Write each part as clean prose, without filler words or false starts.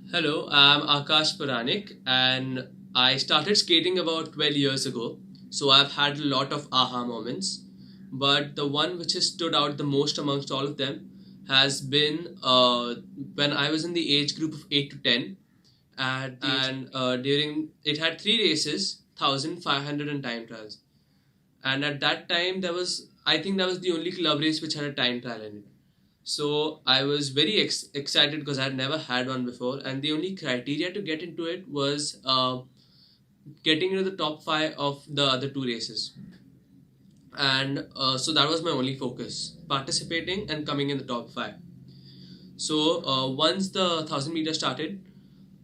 Hello, I'm Akassh Puranik and I started skating about 12 years ago. So I've had a lot of aha moments. But the one which has stood out the most amongst all of them has been when I was in the age group of 8 to 10. And during it had three races, 1,500 and time trials. And at that time, I think that was the only club race which had a time trial in it. So I was very excited because I had never had one before, and the only criteria to get into it was getting into the top five of the other two races. And so that was my only focus: participating and coming in the top five. So once the 1,000 meters started,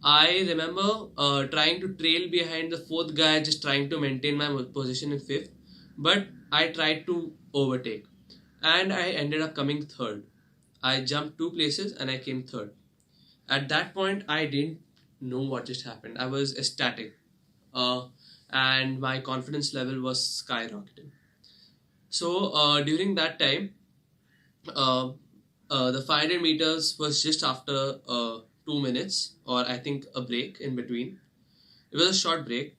I remember trying to trail behind the fourth guy, just trying to maintain my position in fifth, but I tried to overtake, and I ended up coming third. I jumped two places and I came third. At that point, I didn't know what just happened. I was ecstatic, uh, and my confidence level was skyrocketing. So during that time, uh, the 500 meters was just after 2 minutes, or I think a break in between. It was a short break,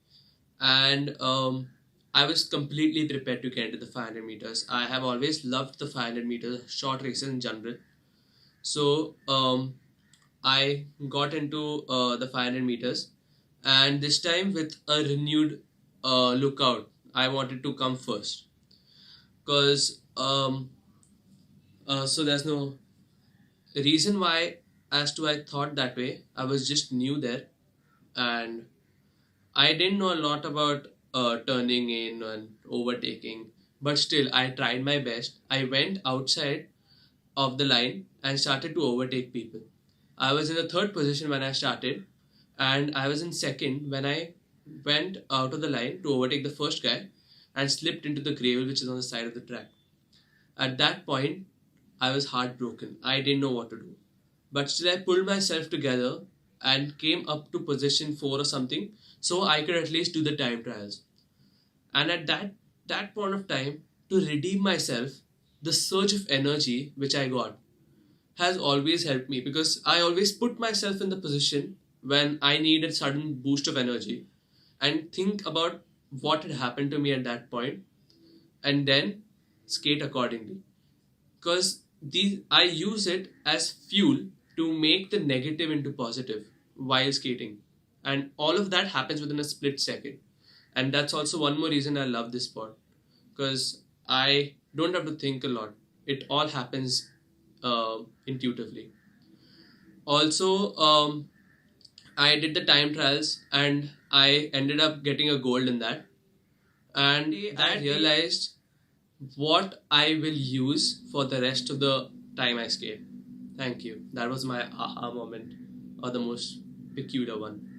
and I was completely prepared to get into the 500 meters. I have always loved the 500 meters, short races in general. So I got into the 500 meters, and this time with a renewed lookout. I wanted to come first because so there's no reason why as to I thought that way. I was just new there, and I didn't know a lot about turning in and overtaking, but still I tried my best. I went outside of the line and started to overtake people. I was in the third position when I started, and I was in second when I went out of the line to overtake the first guy and slipped into the gravel which is on the side of the track. At that point, I was heartbroken. I didn't know what to do. But still, I pulled myself together and came up to position 4 or something so I could at least do the time trials. And at that point of time, to redeem myself, the surge of energy which I got has always helped me because I always put myself in the position when I need a sudden boost of energy and think about what had happened to me at that point and then skate accordingly. Because these I use it as fuel to make the negative into positive while skating. And all of that happens within a split second. And that's also one more reason I love this sport because I don't have to think a lot. It all happens intuitively. Also, I did the time trials and I ended up getting a gold in that. And I realized what I will use for the rest of the time I skate. Thank you. That was my aha moment, or the most peculiar one.